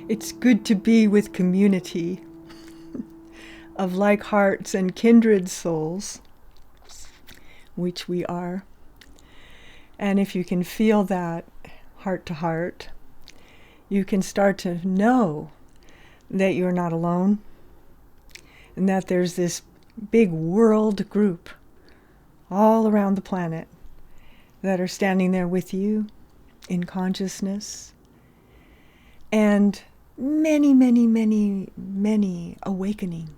It's good to be with community of like hearts and kindred souls, which we are. And if you can feel that heart to heart, you can start to know that you're not alone, and that there's this big world group all around the planet that are standing there with you in consciousness, and many, many, many, many awakening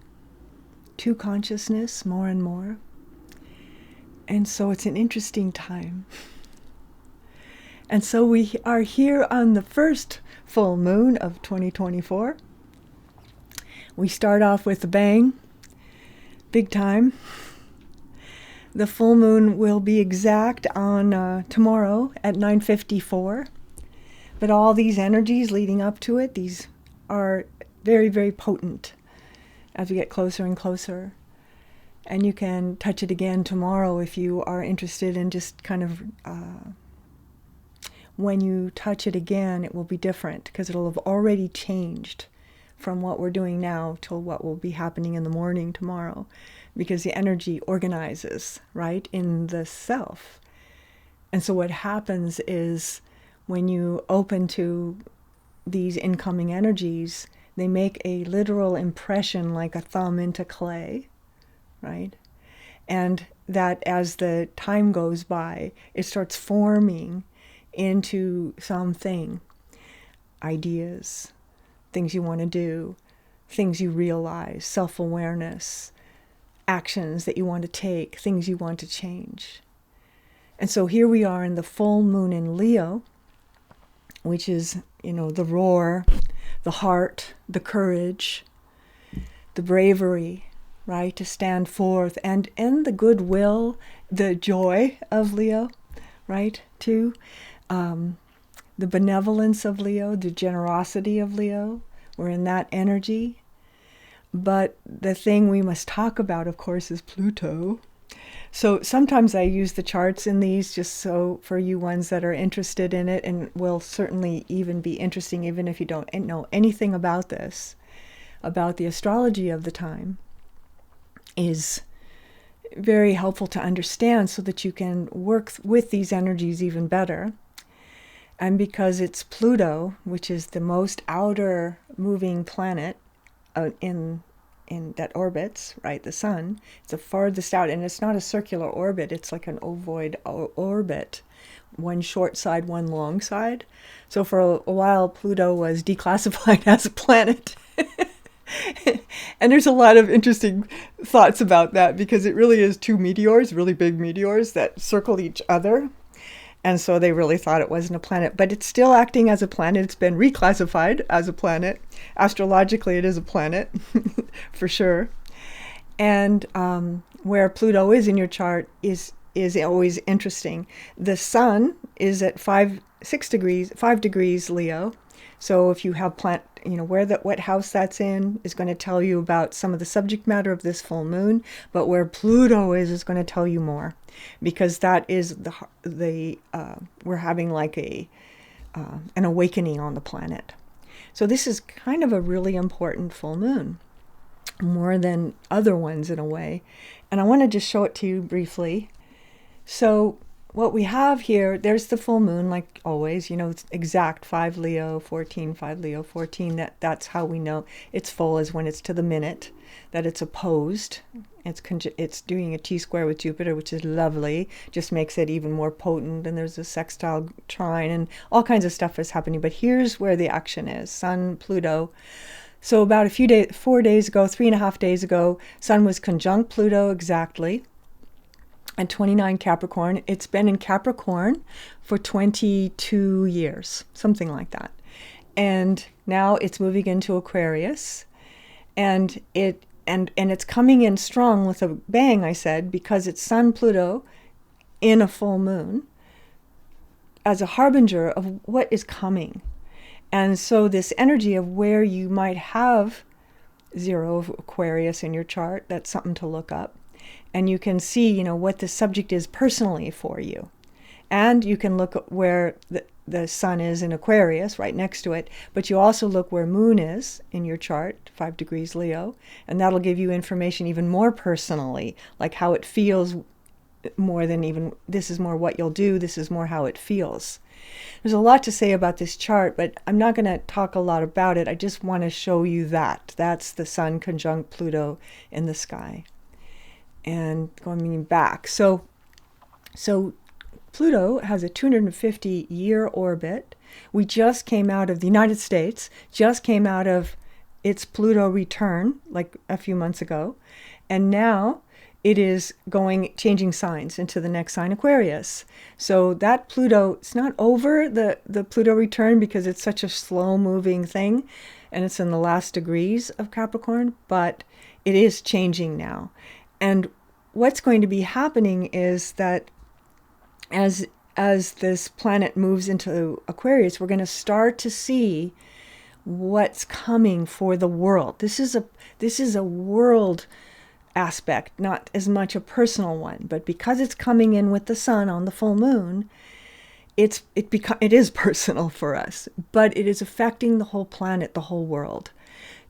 to consciousness more and more. And so it's an interesting time. And so we are here on the first full moon of 2024. We start off with a bang, big time. The full moon will be exact on tomorrow at 9:54. But all these energies leading up to it, these are very, very potent as we get closer and closer. And you can touch it again tomorrow if you are interested in just kind of, when you touch it again, it will be different because it'll have already changed from what we're doing now till what will be happening in the morning tomorrow, because the energy organizes, right, in the self. And so what happens is when you open to these incoming energies, they make a literal impression like a thumb into clay, right? And that as the time goes by, it starts forming into something, ideas, things you want to do, things you realize, self-awareness, actions that you want to take, things you want to change. And so here we are in the full moon in Leo, which is, the roar, the heart, the courage, the bravery, right, to stand forth, and the goodwill, the joy of Leo, right, too. The benevolence of Leo, the generosity of Leo, we're in that energy. But the thing we must talk about, of course, is Pluto. So sometimes I use the charts in these just so for you ones that are interested in it, and will certainly even be interesting even if you don't know anything about this, about the astrology of the time, is very helpful to understand so that you can work with these energies even better. And because it's Pluto, which is the most outer moving planet in that orbits, right, the sun, it's the farthest out, and it's not a circular orbit, it's like an ovoid orbit, one short side, one long side. So for a while, Pluto was declassified as a planet. And there's a lot of interesting thoughts about that, because it really is two meteors, really big meteors that circle each other. And so they really thought it wasn't a planet, but it's still acting as a planet. It's been reclassified as a planet. Astrologically, it is a planet, for sure. And where Pluto is in your chart is always interesting. The sun is at 5 degrees Leo. So if you have what house that's in is going to tell you about some of the subject matter of this full moon, but where Pluto is going to tell you more, because that is we're having like an awakening on the planet. So this is kind of a really important full moon, more than other ones in a way. And I want to just show it to you briefly. So what we have here, there's the full moon, like always, it's exact 5 Leo 14, 5 Leo 14. That's how we know it's full, is when it's to the minute, that it's opposed. It's doing a T-square with Jupiter, which is lovely, just makes it even more potent. And there's a sextile trine and all kinds of stuff is happening. But here's where the action is, Sun, Pluto. So about 4 days ago, 3.5 days ago, Sun was conjunct Pluto exactly at 29 Capricorn. It's been in Capricorn for 22 years, something like that. And now it's moving into Aquarius, and it's coming in strong with a bang, I said, because it's Sun Pluto in a full moon as a harbinger of what is coming. And so this energy of where you might have 0 of Aquarius in your chart, that's something to look up. and you can see, what the subject is personally for you. And you can look at where the sun is in Aquarius, right next to it, but you also look where moon is in your chart, 5 degrees Leo, and that'll give you information even more personally, like how it feels, more than even, this is more what you'll do, this is more how it feels. There's a lot to say about this chart, but I'm not going to talk a lot about it. I just want to show you that. That's the sun conjunct Pluto in the sky. And going back. So Pluto has a 250-year orbit. We just came out of, the United States just came out of its Pluto return like a few months ago. And now it is changing signs into the next sign, Aquarius. So that Pluto, it's not over the Pluto return because it's such a slow moving thing and it's in the last degrees of Capricorn, but it is changing now. And what's going to be happening is that as this planet moves into Aquarius, we're going to start to see what's coming for the world. This is a world aspect, not as much a personal one, but because it's coming in with the sun on the full moon, it is personal for us, but it is affecting the whole planet, the whole world.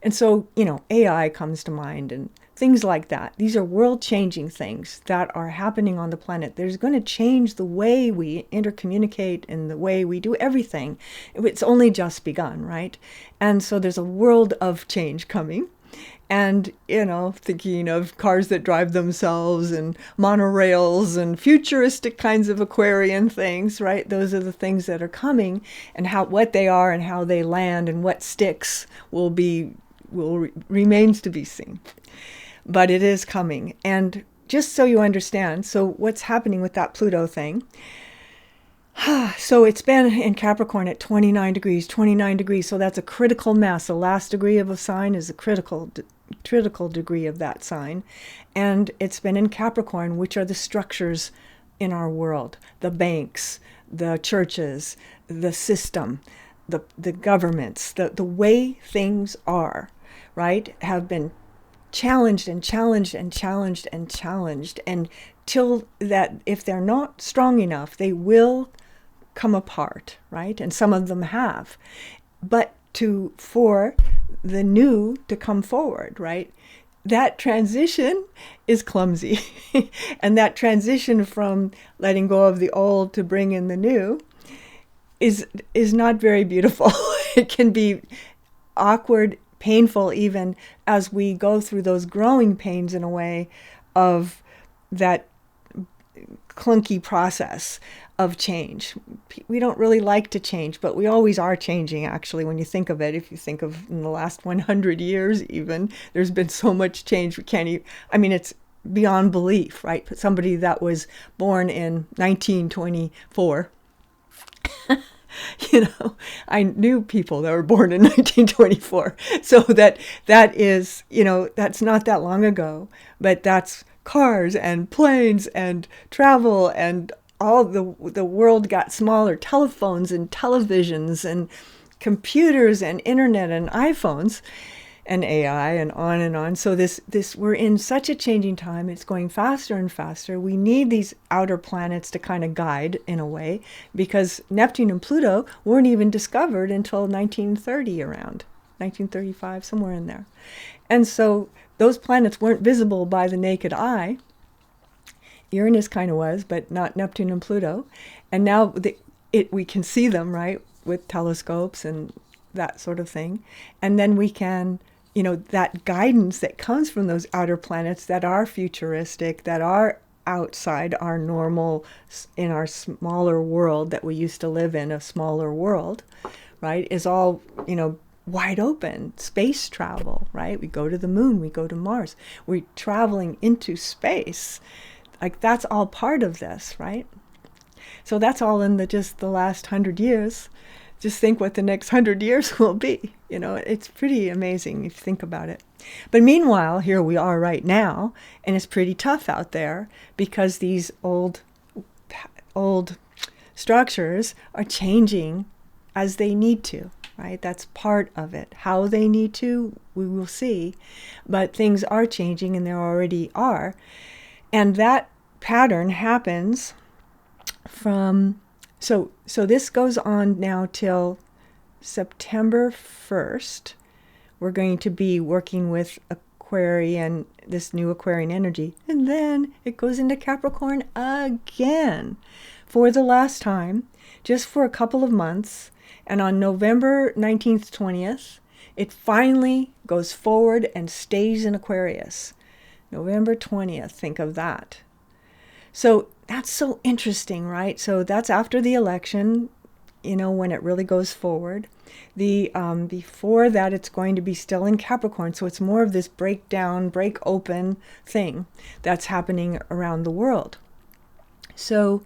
And so, AI comes to mind and things like that. These are world-changing things that are happening on the planet. There's going to change the way we intercommunicate and the way we do everything. It's only just begun, right? And so there's a world of change coming. And, thinking of cars that drive themselves and monorails and futuristic kinds of Aquarian things, right? Those are the things that are coming, and what they are and how they land and what sticks remains to be seen. But it is coming. And just so you understand, so what's happening with that Pluto thing? So it's been in Capricorn at 29 degrees. So that's a critical mass. The last degree of a sign is a critical degree of that sign. And it's been in Capricorn, which are the structures in our world, the banks, the churches, the system, the governments, the way things are, right, have been challenged and challenged and challenged and challenged, and till that, if they're not strong enough, they will come apart, right? And some of them have. But for the new to come forward, right? That transition is clumsy. And that transition from letting go of the old to bring in the new is not very beautiful. It can be awkward, painful, even as we go through those growing pains in a way of that clunky process of change. We don't really like to change, but we always are changing, actually, when you think of it. If you think of in the last 100 years even, there's been so much change. We can't even, it's beyond belief, right? But somebody that was born in 1924, I knew people that were born in 1924. So that is, that's not that long ago, but that's cars and planes and travel, and all the world got smaller, telephones and televisions and computers and internet and iPhones and AI and on and on. So this we're in such a changing time. It's going faster and faster. We need these outer planets to kind of guide in a way, because Neptune and Pluto weren't even discovered until 1930, around 1935, somewhere in there. And so those planets weren't visible by the naked eye. Uranus kind of was, but not Neptune and Pluto. And now we can see them, right, with telescopes and that sort of thing. And then we can, that guidance that comes from those outer planets that are futuristic, that are outside our normal, in our smaller world that we used to live in, a smaller world, right, is all, wide open. Space travel, right? We go to the moon, we go to Mars. We're traveling into space. Like, that's all part of this, right? So that's all in just the last 100 years. Just think what the next 100 years will be. It's pretty amazing if you think about it. But meanwhile, here we are right now, and it's pretty tough out there because these old structures are changing as they need to, right? That's part of it. How they need to, we will see. But things are changing, and they already are. And that pattern happens from, so this goes on now till September 1st. We're going to be working with Aquarian, this new Aquarian energy. And then it goes into Capricorn again for the last time, just for a couple of months. And on November 19th, 20th, it finally goes forward and stays in Aquarius. November 20th, think of that. So that's so interesting, right? So that's after the election, when it really goes forward. Before that, it's going to be still in Capricorn. So it's more of this breakdown, break open thing that's happening around the world. So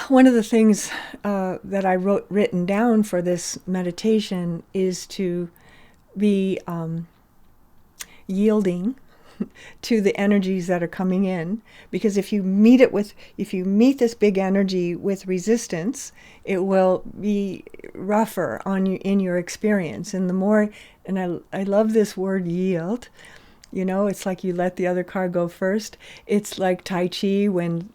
one of the things that I written down for this meditation is to be yielding to the energies that are coming in, because if you meet this big energy with resistance, it will be rougher on you in your experience. And the more, and I love this word yield, it's like you let the other car go first. It's like Tai Chi when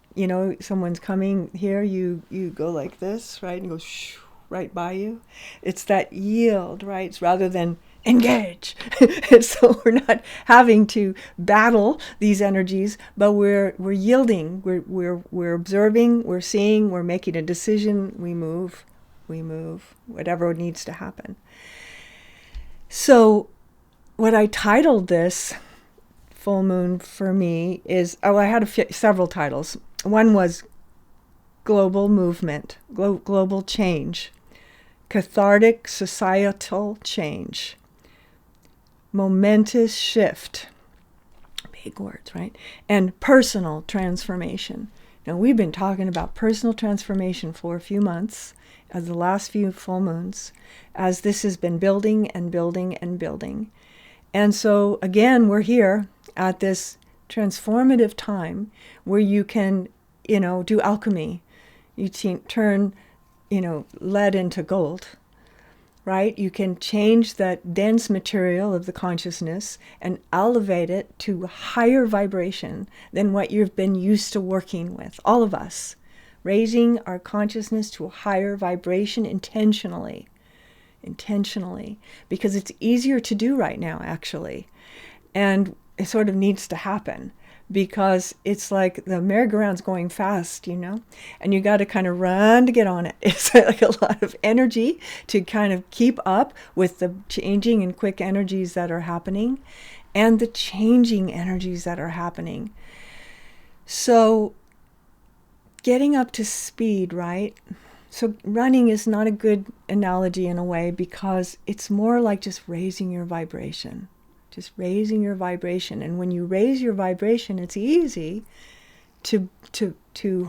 someone's coming here, you go like this, right, and go shoo, right by you. It's that yield, right? It's rather than engage. So we're not having to battle these energies, but we're yielding. We're observing. We're seeing. We're making a decision. We move. Whatever needs to happen. So, what I titled this full moon for me is I had several titles. One was global movement, global change, cathartic societal change, momentous shift, big words, right? And personal transformation. Now, we've been talking about personal transformation for a few months, as the last few full moons, as this has been building and building and building. And so, again, we're here at this transformative time where you can, do alchemy. You turn, lead into gold. Right? You can change that dense material of the consciousness and elevate it to higher vibration than what you've been used to working with. All of us, raising our consciousness to a higher vibration intentionally, because it's easier to do right now, actually. And it sort of needs to happen, because it's like the merry-go-round's going fast, and you got to kind of run to get on it. It's like a lot of energy to kind of keep up with the changing and quick energies that are happening and the changing energies that are happening. So getting up to speed, right? So running is not a good analogy in a way, because it's more like just raising your vibration. Just raising your vibration. And when you raise your vibration, it's easy to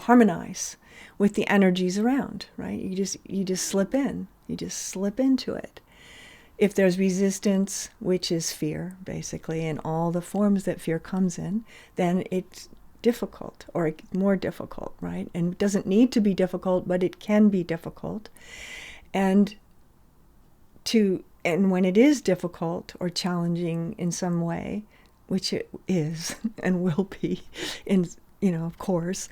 harmonize with the energies around, right? You just slip in. You just slip into it. If there's resistance, which is fear, basically, in all the forms that fear comes in, then it's difficult, or more difficult, right? And it doesn't need to be difficult, but it can be difficult. And when it is difficult or challenging in some way, which it is and will be, of course,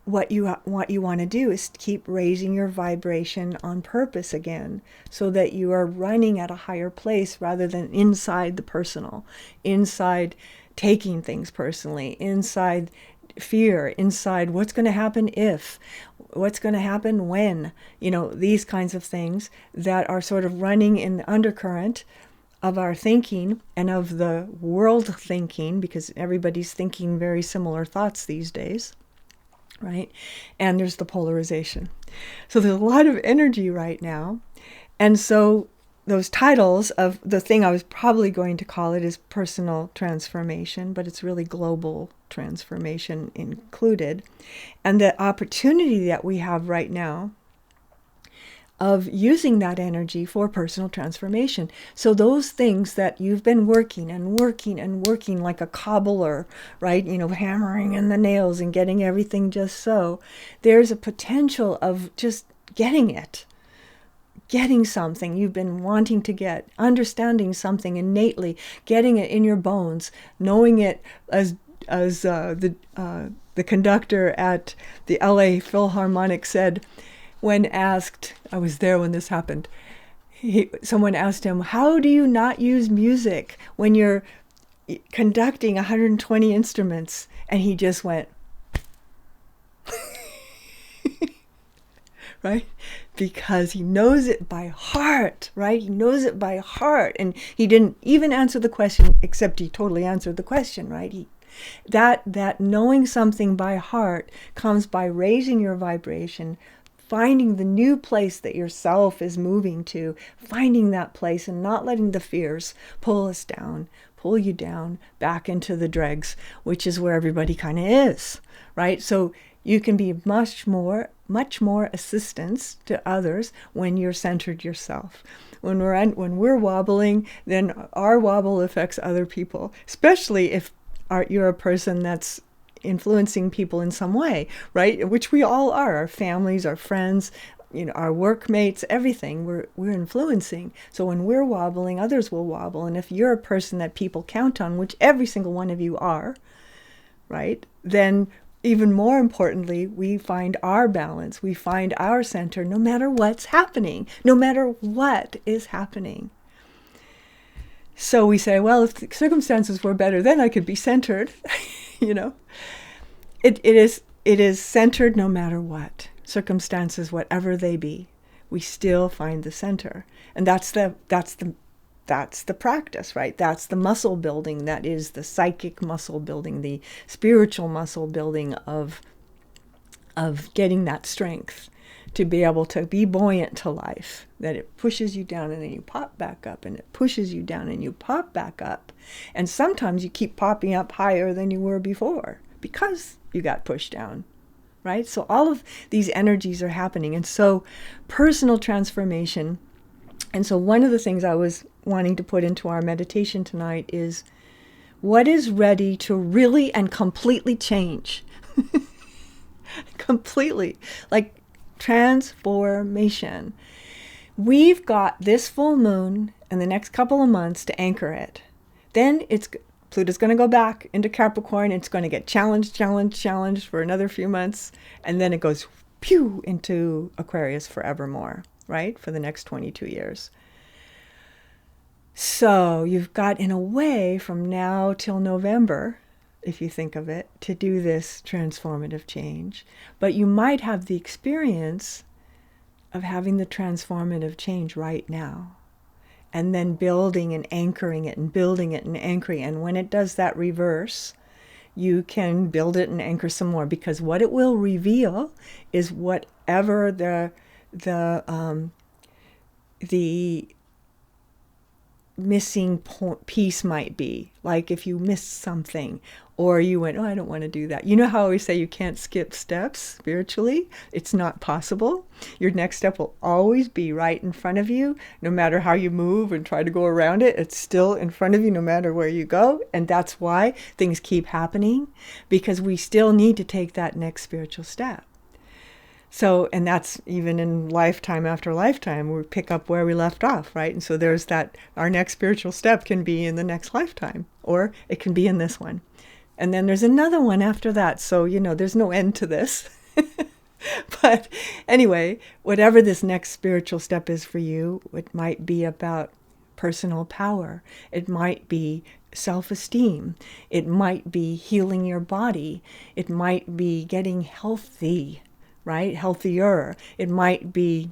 what you want to do is keep raising your vibration on purpose again, so that you are running at a higher place rather than inside the personal, inside taking things personally, inside fear, inside what's going to happen if, what's going to happen when, these kinds of things that are sort of running in the undercurrent of our thinking and of the world thinking, because everybody's thinking very similar thoughts these days, right? And there's the polarization. So there's a lot of energy right now. And so those titles of the thing I was probably going to call it is personal transformation, but it's really global transformation included. And the opportunity that we have right now of using that energy for personal transformation. So those things that you've been working like a cobbler, right? Hammering in the nails and getting everything just so. There's a potential of just getting it getting something you've been wanting to get, understanding something innately, getting it in your bones, knowing it as the conductor at the LA Philharmonic said when asked, I was there when this happened, someone asked him, how do you not use music when you're conducting 120 instruments? And he just went, right? Because he knows it by heart, right? He knows it by heart. And he didn't even answer the question, except he totally answered the question, right? That knowing something by heart comes by raising your vibration, finding the new place that yourself is moving to, finding that place and not letting the fears pull us down, pull you down back into the dregs, which is where everybody kind of is, right? So you can be much more assistance to others when you're centered yourself. When we're wobbling, then our wobble affects other people, especially if you're a person that's influencing people in some way, right? Which we all are, our families, our friends, our workmates, everything we're influencing. So when we're wobbling, others will wobble. And if you're a person that people count on, which every single one of you are, right? Then even more importantly, we find our balance, we find our center, no matter what's happening, no matter what is happening. So we say, well, if the circumstances were better, then I could be centered. It is centered no matter what. Circumstances, whatever they be, we still find the center. And that's the practice, right? That's the muscle building. That is the psychic muscle building, the spiritual muscle building of getting that strength to be able to be buoyant to life, that it pushes you down and then you pop back up, and it pushes you down and you pop back up. And sometimes you keep popping up higher than you were before because you got pushed down, right? So all of these energies are happening. And so personal transformation. And so one of the things I was wanting to put into our meditation tonight is what is ready to really and completely change. Completely. Like transformation. We've got this full moon and the next couple of months to anchor it. Then Pluto's going to go back into Capricorn. It's going to get challenged for another few months. And then it goes pew into Aquarius forevermore, right? For the next 22 years. So you've got, in a way, from now till November, if you think of it, to do this transformative change. But you might have the experience of having the transformative change right now. And then building and anchoring it and building it and anchoring. And when it does that reverse, you can build it and anchor some more. Because what it will reveal is whatever the missing piece might be. Like if you missed something or you went, oh, I don't want to do that. You know how I always say you can't skip steps spiritually? It's not possible. Your next step will always be right in front of you. No matter how you move and try to go around it, it's still in front of you no matter where you go. And that's why things keep happening, because we still need to take that next spiritual step. So, and that's even in lifetime after lifetime, we pick up where we left off, right? And so there's that, our next spiritual step can be in the next lifetime, or it can be in this one. And then there's another one after that. So, there's no end to this. But anyway, whatever this next spiritual step is for you, it might be about personal power. It might be self-esteem. It might be healing your body. It might be getting healthy, right? Healthier. It might be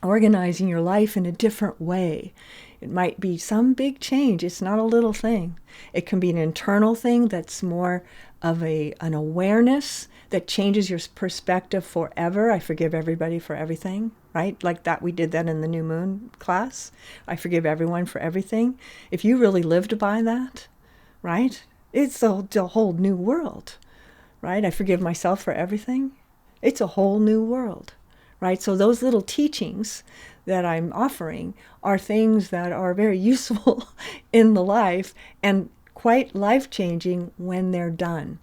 organizing your life in a different way. It might be some big change. It's not a little thing. It can be an internal thing that's more of an awareness that changes your perspective forever. I forgive everybody for everything, right? Like that, we did that in the new moon class. I forgive everyone for everything. If you really lived by that, right? It's a whole new world, right? I forgive myself for everything. It's a whole new world, right? So those little teachings that I'm offering are things that are very useful in the life and quite life-changing when they're done,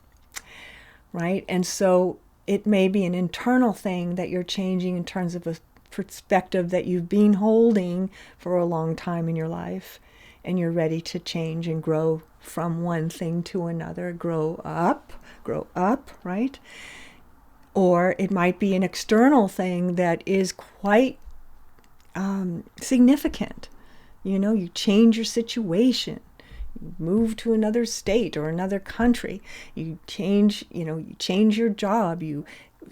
right? And so it may be an internal thing that you're changing in terms of a perspective that you've been holding for a long time in your life, and you're ready to change and grow from one thing to another, grow up, right? Or it might be an external thing that is quite significant. You know, you change your situation, you move to another state or another country, you change your job,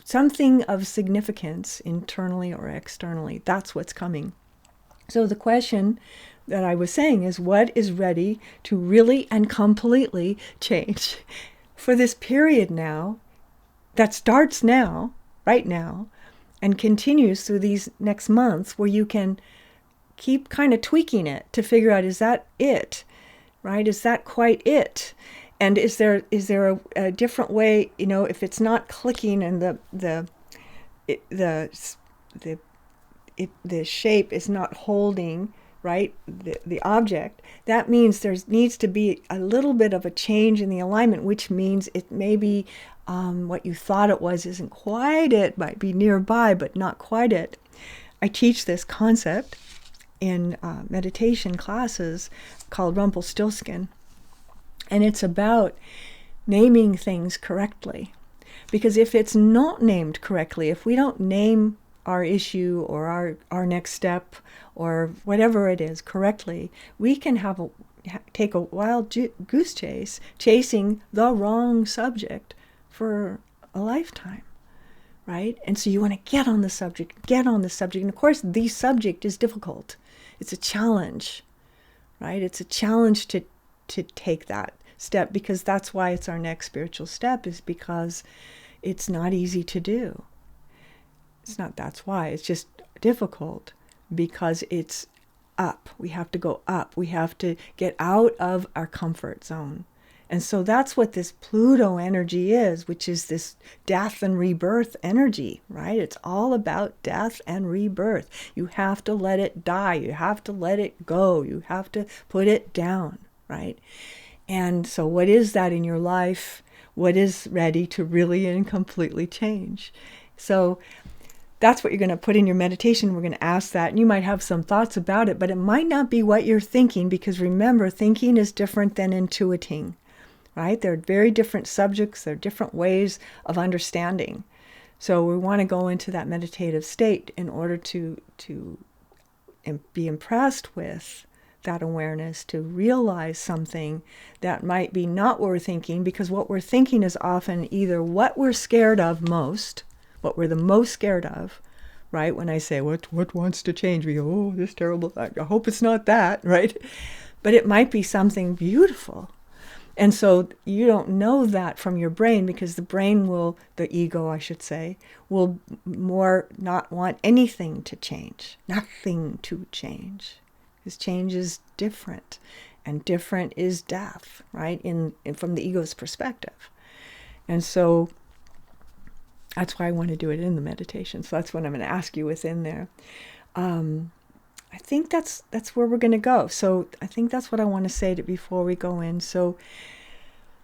something of significance internally or externally. That's what's coming. So the question that I was saying is, what is ready to really and completely change for this period now, that starts now, right now, and continues through these next months, where you can keep kind of tweaking it to figure out, is that it, right? Is that quite it? And is there a different way, you know, if it's not clicking and the shape is not holding, right, the object, that means there needs to be a little bit of a change in the alignment, which means it may be what you thought it was isn't quite it, might be nearby, but not quite it. I teach this concept in meditation classes called Rumpelstiltskin. And it's about naming things correctly. Because if it's not named correctly, if we don't name our issue or our next step or whatever it is correctly, we can take a wild goose chase, chasing the wrong subject for a lifetime, right? And so you want to get on the subject. And of course, the subject is difficult. It's a challenge, right? It's a challenge to take that step, because that's why it's our next spiritual step, is because it's not easy to do. That's why. It's just difficult because it's up. We have to go up. We have to get out of our comfort zone. And so that's what this Pluto energy is, which is this death and rebirth energy, right? It's all about death and rebirth. You have to let it die. You have to let it go. You have to put it down, right? And so what is that in your life? What is ready to really and completely change? So that's what you're going to put in your meditation. We're going to ask that, and you might have some thoughts about it, but it might not be what you're thinking, because remember, thinking is different than intuiting, right? They're very different subjects. They're different ways of understanding. So we want to go into that meditative state in order to be impressed with that awareness, to realize something that might be not what we're thinking, because what we're thinking is often either what we're scared of most, what we're the most scared of, right? When I say, what wants to change? We go, oh, this terrible, I hope it's not that, right? But it might be something beautiful. And so you don't know that from your brain, because the brain the ego, I should say, will more not want anything to change, nothing to change. Because change is different, and different is death, right? From the ego's perspective. And so that's why I want to do it in the meditation. So that's what I'm going to ask you within there. I think that's where we're going to go. So I think that's what I want to say before we go in. So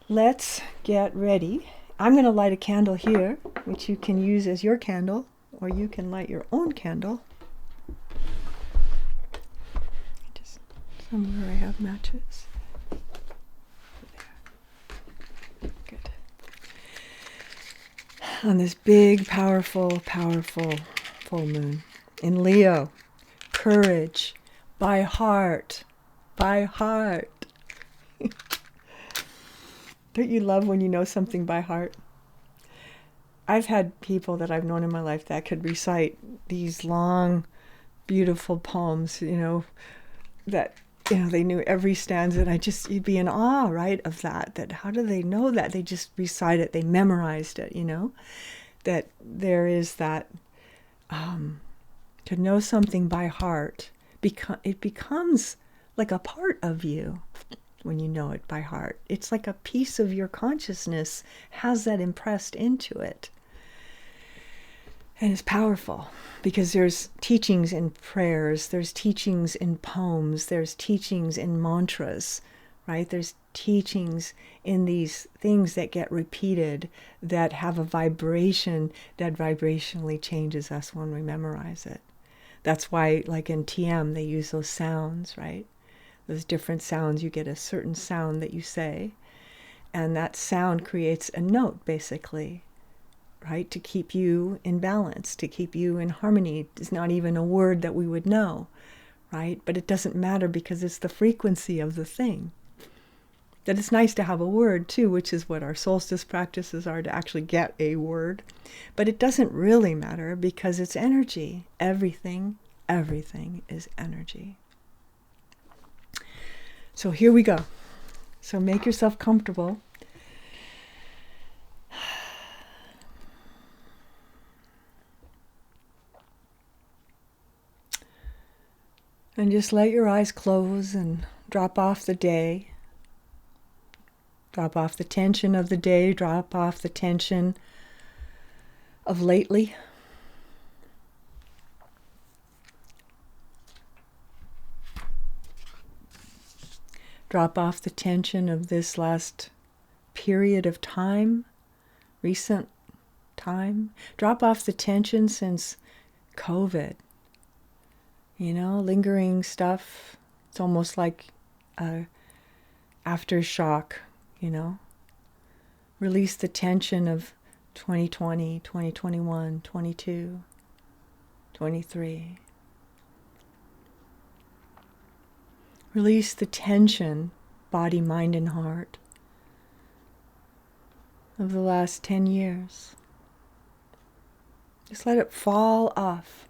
let's get ready. I'm going to light a candle here, which you can use as your candle, or you can light your own candle. Just somewhere I have matches. Good. On this big, powerful full moon in Leo. Courage, by heart. Don't you love when you know something by heart? I've had people that I've known in my life that could recite these long, beautiful poems, that, they knew every stanza, and you'd be in awe, right, of that how do they know that? They just recite it, they memorized it, that there is that, to know something by heart, it becomes like a part of you when you know it by heart. It's like a piece of your consciousness has that impressed into it. And it's powerful, because there's teachings in prayers, there's teachings in poems, there's teachings in mantras, right? There's teachings in these things that get repeated, that have a vibration that vibrationally changes us when we memorize it. That's why, like in TM, they use those sounds, right? Those different sounds. You get a certain sound that you say, and that sound creates a note, basically, right? To keep you in balance, to keep you in harmony. It's not even a word that we would know, right? But it doesn't matter because it's the frequency of the thing. That it's nice to have a word too, which is what our solstice practices are, to actually get a word. But it doesn't really matter because it's energy. Everything is energy. So here we go. So make yourself comfortable. And just let your eyes close and drop off the day. Drop off the tension of the day, drop off the tension of lately. Drop off the tension of this last period of time, recent time. Drop off the tension since COVID. You know, lingering stuff. It's almost like a aftershock, you know. Release the tension of 2020, 2021, 22, 23. Release the tension, body, mind, and heart, of the last 10 years. Just let it fall off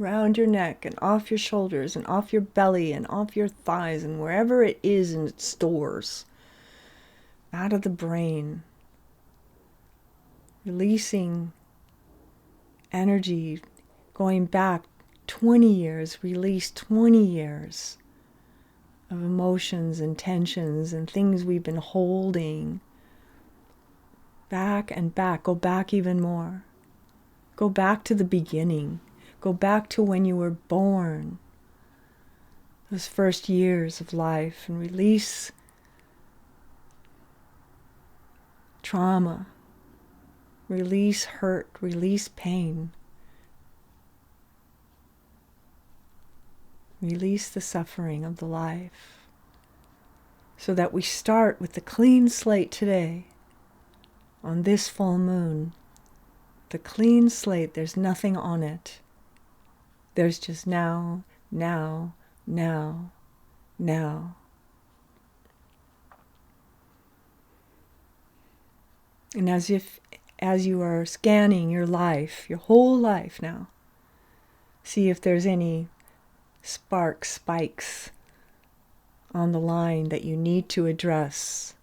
around your neck and off your shoulders and off your belly and off your thighs and wherever it is in its stores. Out of the brain. Releasing energy, going back 20 years, release 20 years of emotions and tensions and things we've been holding. Back and back, go back even more. Go back to the beginning. Go back to when you were born. Those first years of life, and release trauma. Release hurt, release pain. Release the suffering of the life. So that we start with the clean slate today, on this full moon. The clean slate, there's nothing on it. There's just now, now, now, now. And as you are scanning your life, your whole life now, see if there's any sparks, spikes on the line that you need to address,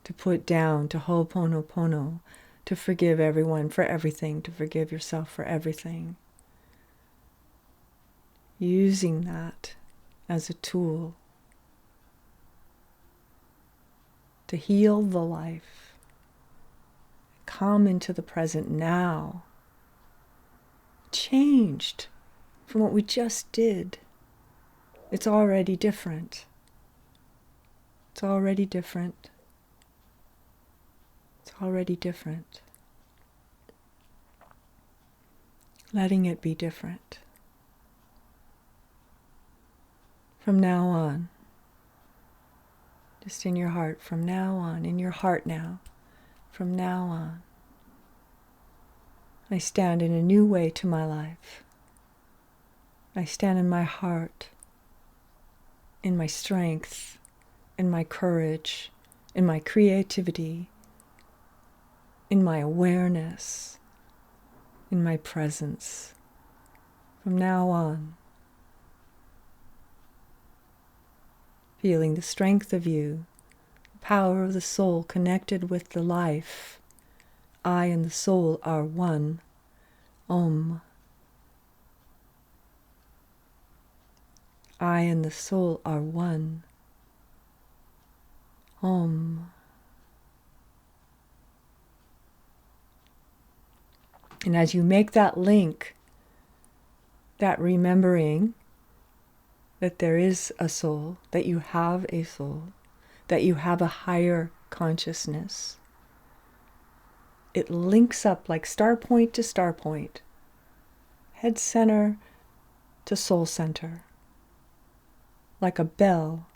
to put down, to ho'oponopono, to forgive everyone for everything, to forgive yourself for everything. Using that as a tool to heal the life. Come into the present now. Changed from what we just did. It's already different. It's already different. It's already different. Letting it be different. From now on, just in your heart, from now on, in your heart now, from now on, I stand in a new way to my life. I stand in my heart, in my strength, in my courage, in my creativity, in my awareness, in my presence. From now on, feeling the strength of you, the power of the soul connected with the life. I and the soul are one. Om. I and the soul are one. Om. And as you make that link, that remembering that there is a soul, that you have a soul, that you have a higher consciousness, it links up like star point to star point, head center to soul center, like a bell.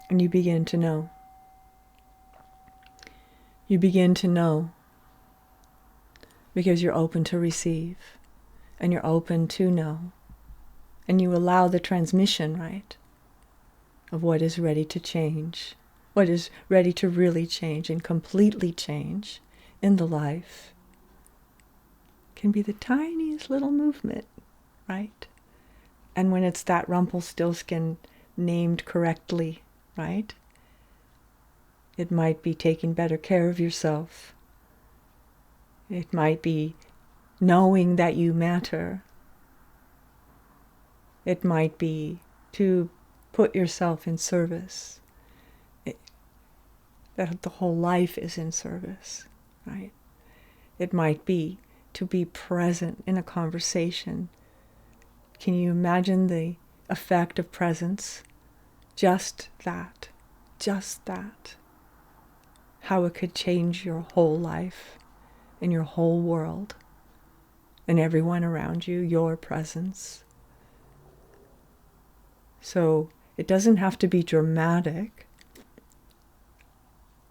And you begin to know. You begin to know because you're open to receive and you're open to know. And you allow the transmission, right, of what is ready to change, what is ready to really change and completely change in the life. Can be the tiniest little movement, right? And when it's that Rumpelstiltskin named correctly, right? It might be taking better care of yourself. It might be knowing that you matter. It might be to put yourself in service. That the whole life is in service, right? It might be to be present in a conversation. Can you imagine the effect of presence? Just that. How it could change your whole life and your whole world and everyone around you, your presence. So it doesn't have to be dramatic,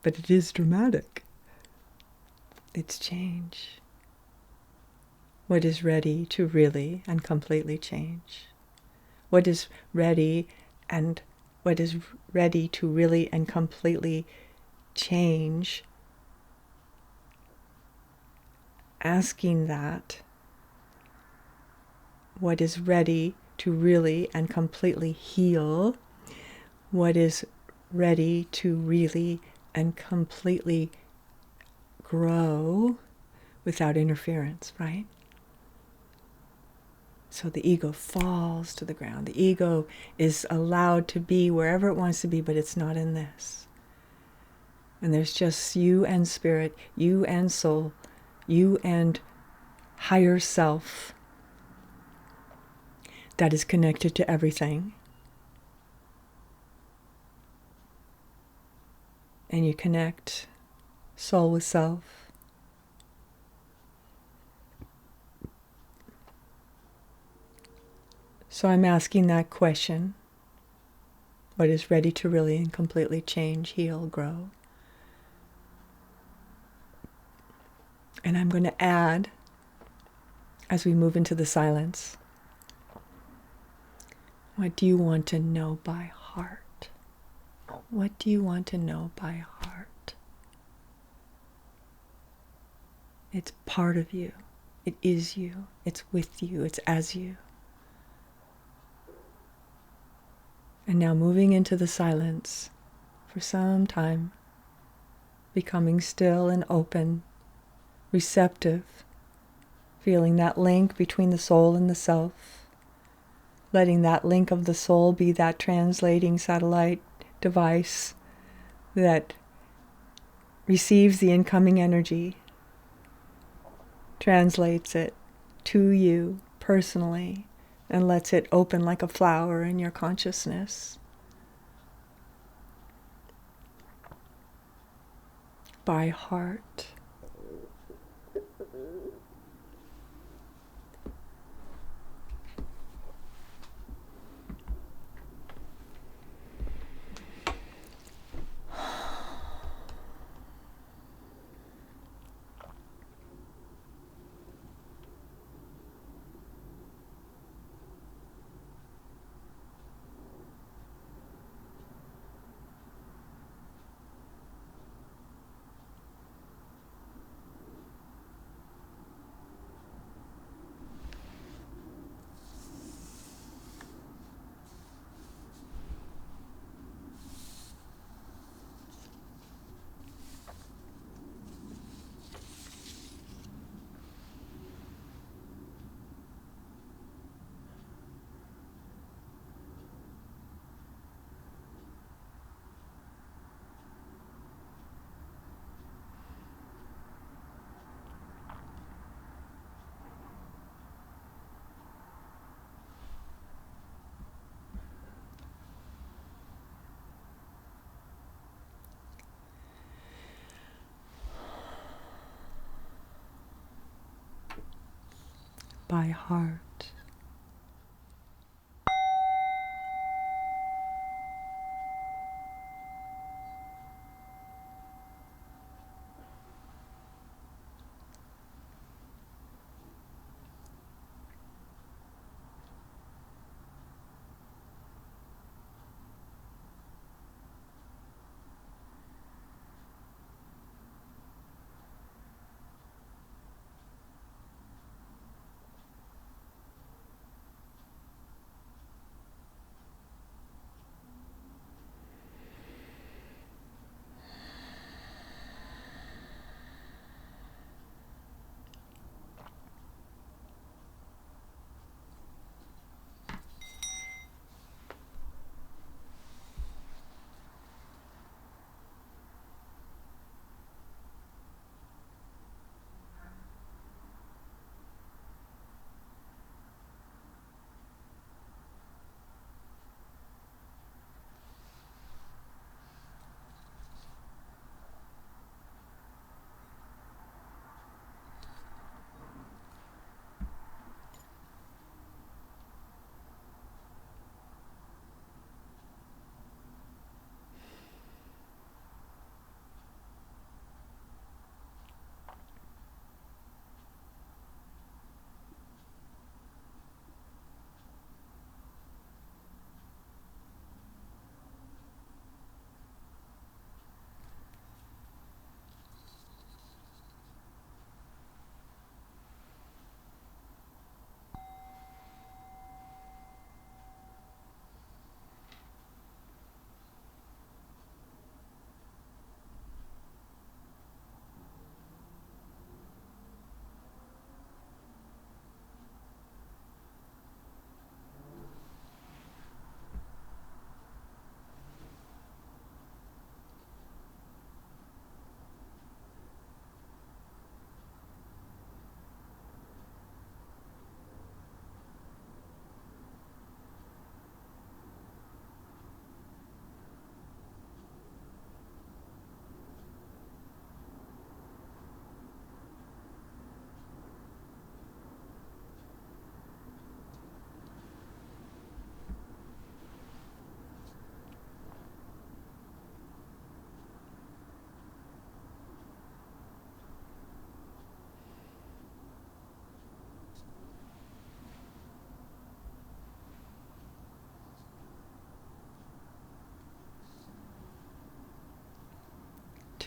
but it is dramatic. It's change. What is ready to really and completely change? What is ready to really and completely change? Asking that, what is ready to really and completely heal? What is ready to really and completely grow without interference, right? So the ego falls to the ground. The ego is allowed to be wherever it wants to be, but it's not in this. And there's just you and spirit, you and soul, you and higher self that is connected to everything. And you connect soul with self. So I'm asking that question. What is ready to really and completely change, heal, grow? And I'm going to add, as we move into the silence, what do you want to know by heart? What do you want to know by heart? It's part of you. It is you. It's with you. It's as you. And now moving into the silence for some time, becoming still and open, receptive, feeling that link between the soul and the self, letting that link of the soul be that translating satellite device that receives the incoming energy, translates it to you personally, and lets it open like a flower in your consciousness. By heart. by heart.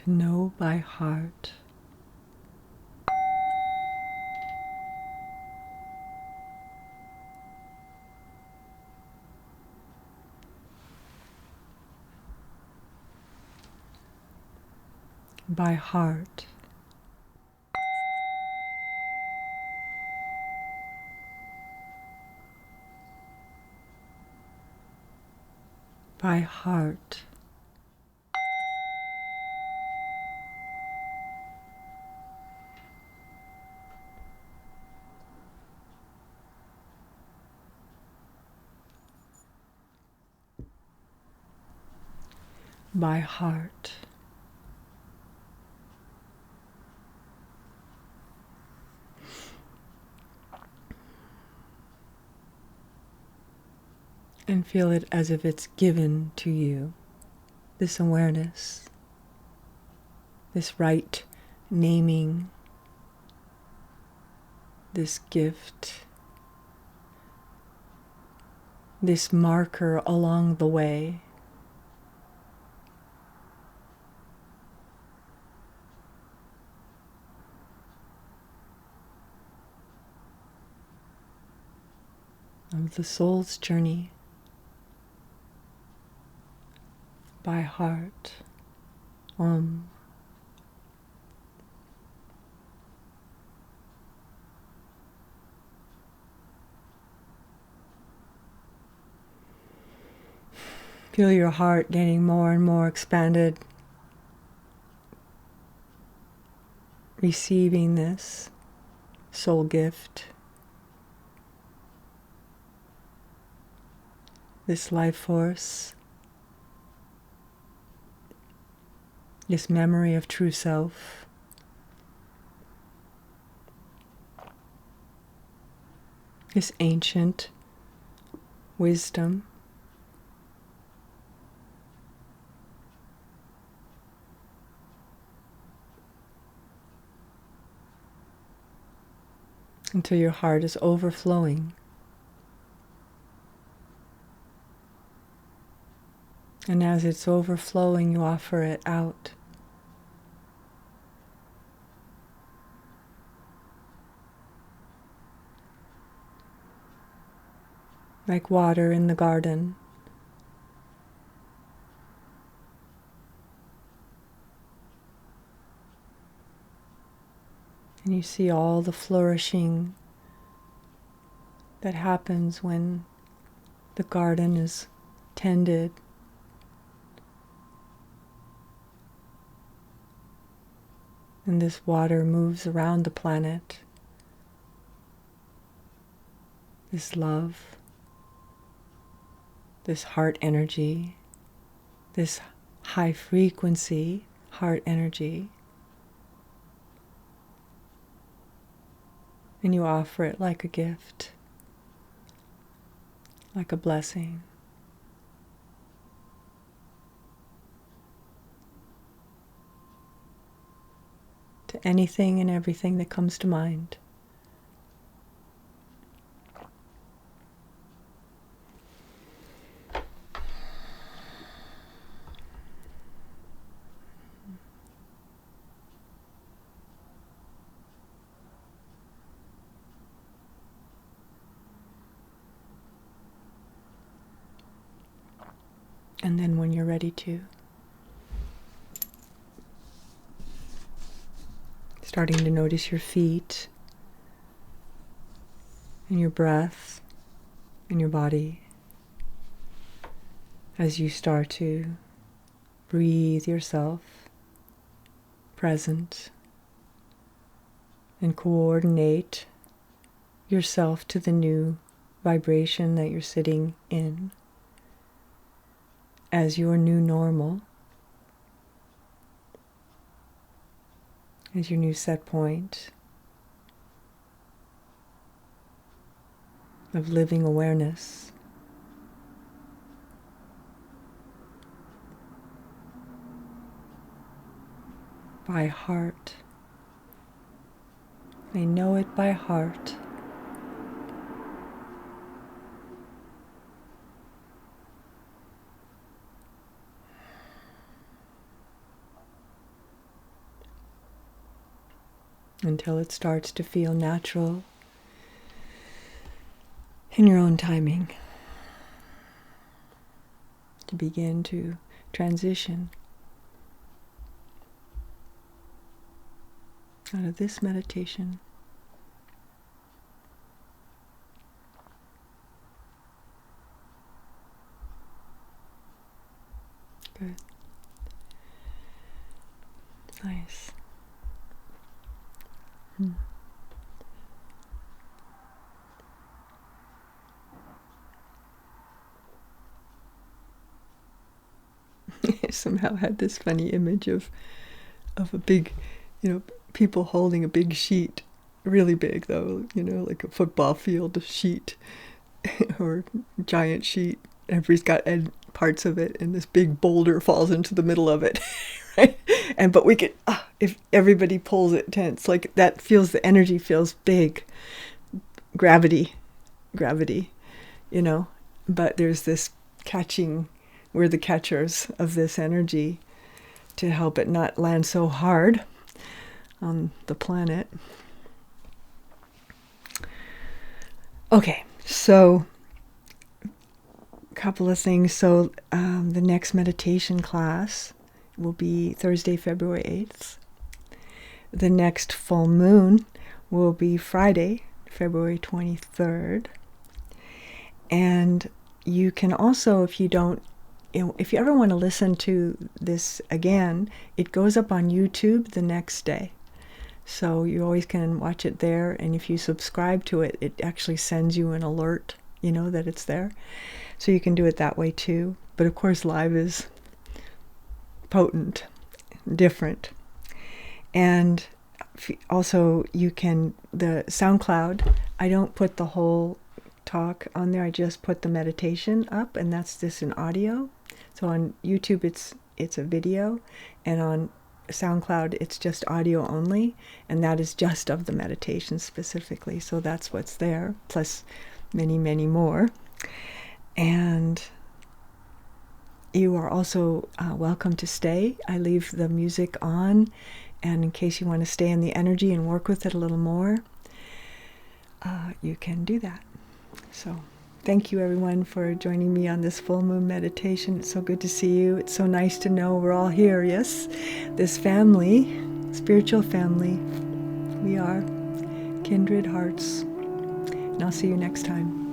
To know by heart. By heart. By heart. By heart. And feel it as if it's given to you, this awareness, this right naming, this gift, this marker along the way. Of the soul's journey by heart. Om. Feel your heart getting more and more expanded, receiving this soul gift, this life force, this memory of true self. this ancient wisdom. Until your heart is overflowing. And as it's overflowing, you offer it out. Like water in the garden. And you see all the flourishing that happens when the garden is tended. And this water moves around the planet. This love, this heart energy, this high frequency heart energy. And you offer it like a gift, like a blessing. To anything and everything that comes to mind. And then when you're ready to, starting to notice your feet and your breath and your body as you start to breathe yourself present and coordinate yourself to the new vibration that you're sitting in as your new normal, as your new set point of living awareness. By heart. I know it by heart. Until it starts to feel natural in your own timing. To begin to transition out of this meditation good. Nice. I somehow had this funny image of a big, people holding a big sheet, really big though, like a football field sheet or giant sheet. Everybody's got parts of it, and this big boulder falls into the middle of it, right? But we could, if everybody pulls it tense, like that feels, the energy feels big, gravity, but there's this catching, we're the catchers of this energy to help it not land so hard on the planet. Okay, so a couple of things. So the next meditation class will be Thursday, February 8th. The next full moon will be Friday, February 23rd. And you can also, if you ever want to listen to this again, it goes up on YouTube the next day. So you always can watch it there. And if you subscribe to it, it actually sends you an alert, that it's there. So you can do it that way too. But of course, live is potent, different. And also you can, the SoundCloud I don't put the whole talk on there. I just put the meditation up, and that's just an audio. So on YouTube it's a video, and on SoundCloud it's just audio only, and that is just of the meditation specifically. So that's what's there, plus many, many more. And you are also welcome to stay. I leave the music on, and in case you want to stay in the energy and work with it a little more, you can do that. So thank you, everyone, for joining me on this full moon meditation. It's so good to see you. It's so nice to know we're all here, yes? This family, spiritual family. We are kindred hearts. And I'll see you next time.